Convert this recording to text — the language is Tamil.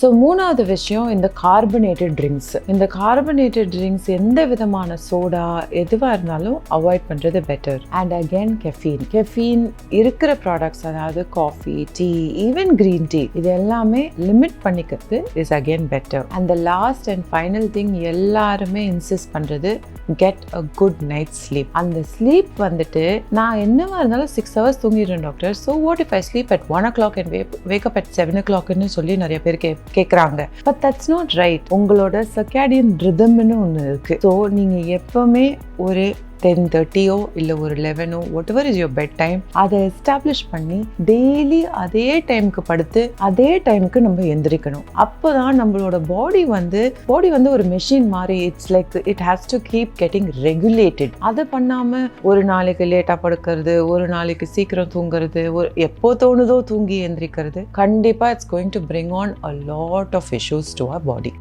ஸோ மூணாவது விஷயம் இந்த கார்பனேட்டட் ட்ரிங்க்ஸ். இந்த கார்பனேட்டட் ட்ரிங்க்ஸ் எந்த விதமான சோடா எதுவாக இருந்தாலும் அவாய்ட் பண்ணுறது பெட்டர். அண்ட் அகெயின் கெஃபீன் இருக்கிற ப்ராடக்ட்ஸ், அதாவது coffee, tea, even green tea, இது எல்லாமே லிமிட் பண்ணிக்கிறது is again better. And the last and final thing எல்லாருமே இன்சிஸ்ட் பண்ணுறது, get a good night sleep. அந்த ஸ்லீப் வந்துட்டு நான் என்னவா இருந்தாலும் 6 hours தூங்கிடுறேன் doctor, so what if I sleep at 1 o'clock and wake up at 7 o'clockன்னு சொல்லி நிறைய பேர் கேட்குறாங்க. But that's not right. உங்களோட சர்க்காடியன் ரிதம்னு ஒன்று இருக்கு. ஸோ நீங்கள் எப்பவுமே ஒரு 10:30 இல்லை ஒரு 11 whatever is your bed time, அதை எஸ்டாப்ளிஷ் பண்ணி டெய்லி அதே டைமுக்கு படுத்து அதே டைமுக்கு நம்ம எந்திரிக்கணும். அப்போ தான் நம்மளோட பாடி வந்து ஒரு மெஷின் மாதிரி, it's like it has to keep getting regulated. அதை பண்ணாமல் ஒரு நாளைக்கு லேட்டாக படுக்கிறது, ஒரு நாளைக்கு சீக்கிரம் தூங்குறது, எப்போ தோணுதோ தூங்கி எந்திரிக்கிறது, கண்டிப்பாக it's going to bring on a lot of issues to our body.